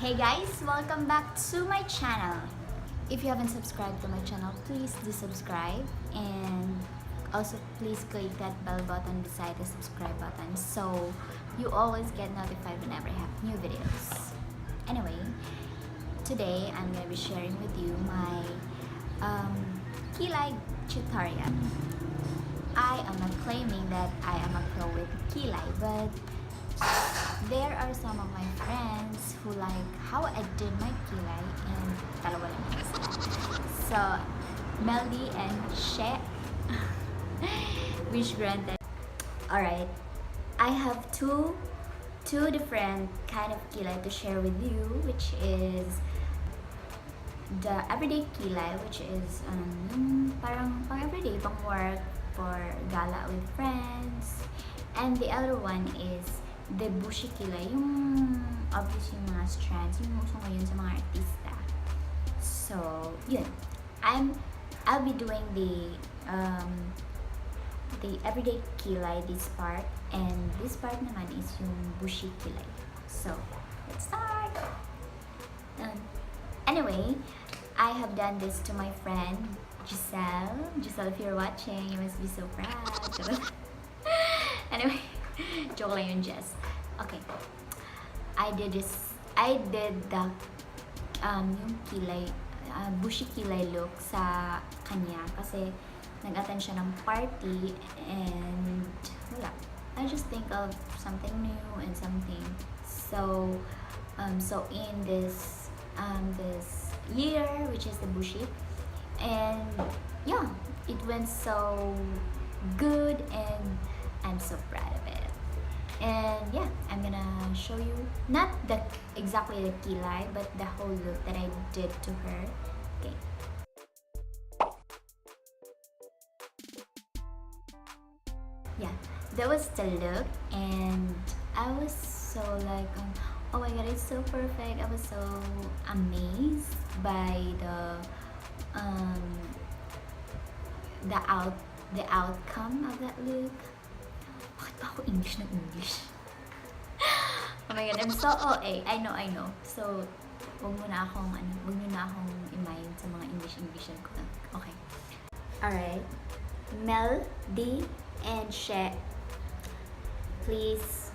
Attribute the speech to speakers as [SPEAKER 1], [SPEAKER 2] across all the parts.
[SPEAKER 1] Hey guys, welcome back to my channel. If you haven't subscribed to my channel, please do subscribe, and also please click that bell button beside the subscribe button so you always get notified whenever I have new videos. Anyway, today I'm going to be sharing with you my KILAY tutorial. I am not claiming that I am a pro with KILAY, but there are some of my friends who like how I did my KILAY, and dalawa lang yun sila. So, Melody and She, wish granted. Alright, I have two different kind of KILAY to share with you, which is the everyday KILAY, which is parang pang everyday, pang work, for gala with friends. And the other one is the bushy KILAY, yung obvious yung mga strands, yung uso ngayon sa mga artista. So, yun. I'll be doing the everyday KILAY, this part, and this part naman is yung bushy KILAY. So, let's start! Anyway, I have done this to my friend, Giselle. Giselle, if you're watching, you must be so proud. Anyway, joke lang yun, Jess. Okay. I did the yung KILAY, bushy KILAY look sa kanya kasi nag-attend siya ng party and wala. I just think of something new and something. So in this year, which is the bushy, and yeah, it went so good and I'm so proud of it. And yeah, I'm gonna show you not exactly the KILAY, but the whole look that I did to her. Okay. Yeah, that was the look, and I was so like, oh my god, it's so perfect. I was so amazed by the outcome of that look. Bakit ba ako English na English? Oh my god, I'm so OA. I know. So, wag mo na akong i-mind sa mga English ko. Okay. Alright. Mel, D, and She, please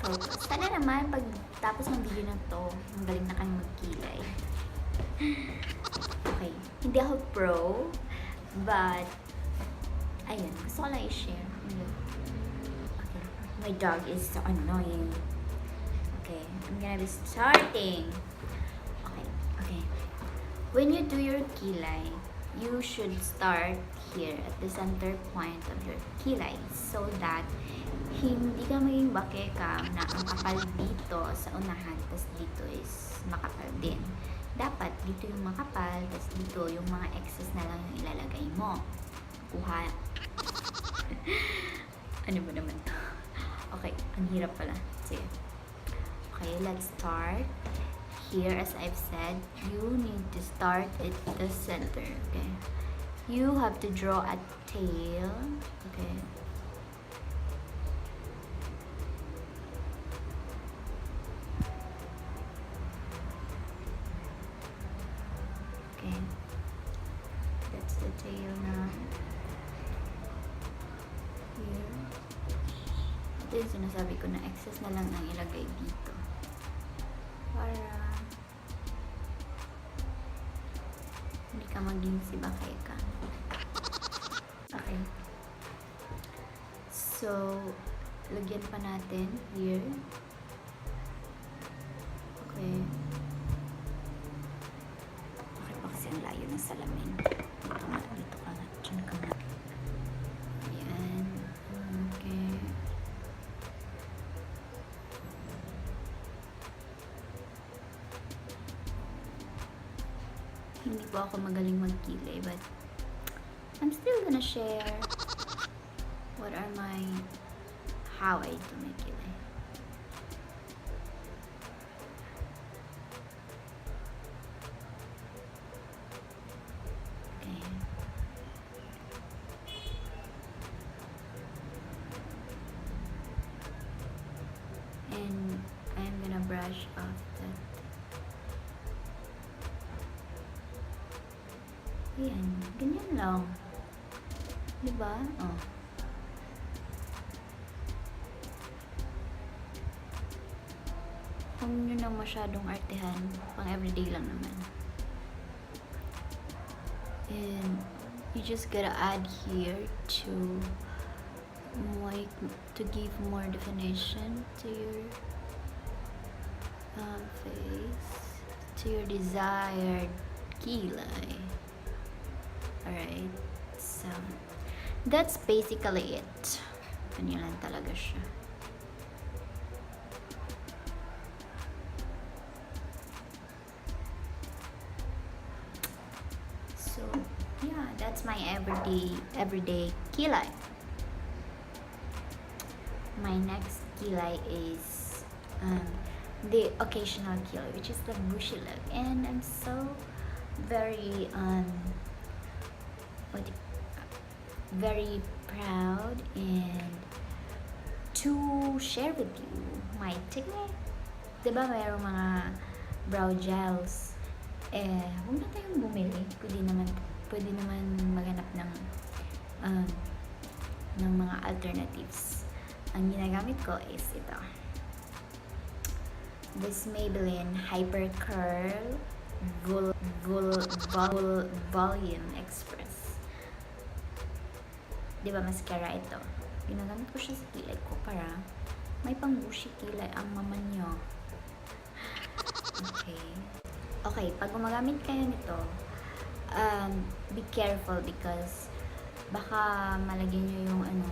[SPEAKER 1] focus. Sana naman pag tapos ng video na to, magaling na kayong mag-KILAY. Okay. Hindi ako pro, but ayun, gusto ko lang i-share. Okay. My dog is so annoying. Okay, I'm gonna be starting. Okay. When you do your KILAY, you should start here at the center point of your KILAY so that hindi ka maging bakekam na ang kapal dito sa unahan, tapos dito is makapal din. Dapat dito yung makapal, tapos dito yung mga excess na lang yung ilalagay mo. Kuha. Ano ba naman to? Okay, ang hirap pala. Sige. Okay, let's start. Here, as I've said, you need to start at the center, okay? You have to draw a tail, okay? Okay. That's the tail now. Here. Ito yung sinasabi ko na excess na lang ang ilagay dito. Para hindi ka maging si bakeka. Okay. So, lagyan pa natin here. Okay. Okay pa kasi ang layo ng salamin. Dito ka nga. Diyan ka nga. Ayan. Okay. Hindi po ako magaling mag-KILAY, but I'm still gonna share how I do my KILAY. Okay. And I'm gonna brush off the Ayan, ganyan lang. Diba? Oh. Huwag nyo na masyadong artehan. Pang everyday lang naman. And you just gotta add here to give more definition to your face, to your desired kilay. Alright, so that's basically it. Ganyan lang talaga siya. So yeah, that's my everyday kilay. My next kilay is the occasional kilay, which is the bushy look, and I'm so very very proud and to share with you my technique. Diba mayroong mga brow gels, huwag na tayong bumili, pwede naman maghanap ng mga alternatives. Ang ginagamit ko is ito, this Maybelline Hyper Curl Volume Express. Diba mascara ito? Ginagamit ko siya sa kilay ko para may pang-bushy kilay ang mama nyo. Okay, pag gumagamit kayo nito, be careful because baka malagyan nyo yung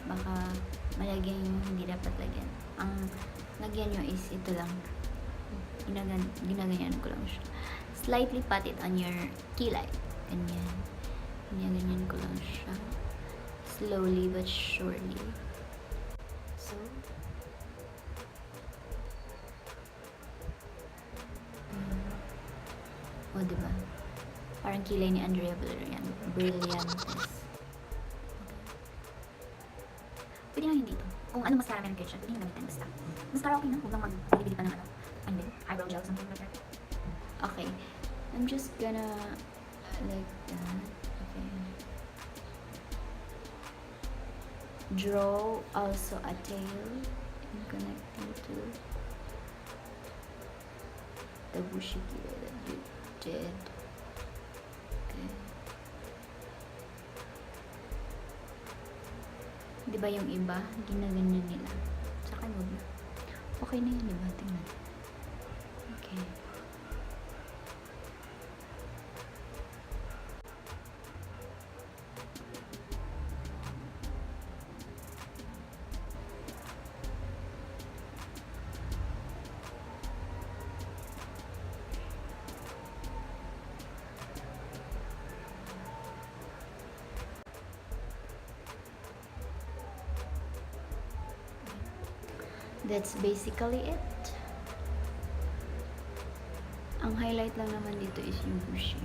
[SPEAKER 1] baka malagyan yung hindi dapat lagyan. Ang lagyan nyo is ito lang. Ginaganyan ko lang siya. Slightly pat it on your kilay. Ganyan. Ganyan ko lang siya. Slowly but surely. So, diba? Parang kilay ni Andrea Brilliantes. Pwede lang hindi ito. Kung ano mascara meron kayo siya, pwede yung gamitin basta. Mascara okay na, huwag lang mag-bili pa ng eyebrow gel, something like that. Okay. I'm just gonna like that. Okay. Draw also a tail and connecting to the bushy kilay that you did. Okay. Diba yung iba, ginaganyan nila. Sa kanya, okay na yun, diba? Tingnan. Okay. That's basically it. Ang highlight lang naman dito is yung bushy.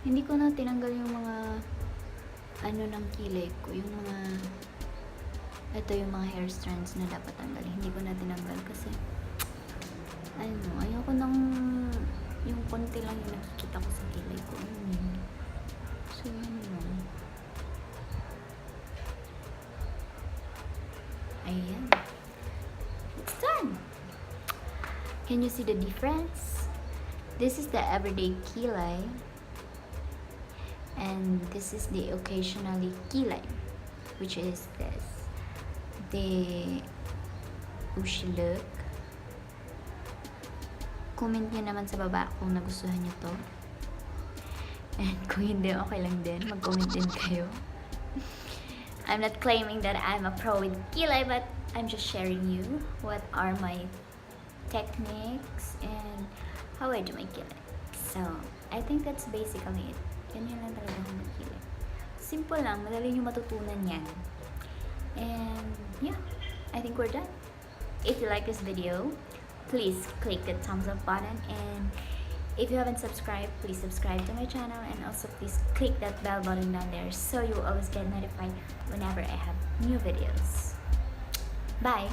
[SPEAKER 1] Hindi ko na tinanggal yung mga ng kilay ko, yung mga yung mga hair strands na dapat tanggalin. Hindi ko na tinanggal kasi ayoko nang yung konti lang yung nakikita ko sa kilay ko. So yun lang. Ayan. It's done. Can you see the difference? This is the everyday kilay. And this is the occasionally kilay. Which is this. The bushy look. Comment nyo naman sa baba kung nagustuhan nyo to. And kung hindi, okay lang din. Mag-comment din kayo. I'm not claiming that I'm a pro with kilay, but I'm just sharing you what are my techniques and how I do my kilay. So, I think that's basically it. Ganyan lang talaga ako mag-kilay. Simple lang, madali nyo matutunan yan. And yeah, I think we're done. If you like this video, please click the thumbs up button, and if you haven't subscribed, please subscribe to my channel, and also please click that bell button down there so you always get notified whenever I have new videos. Bye!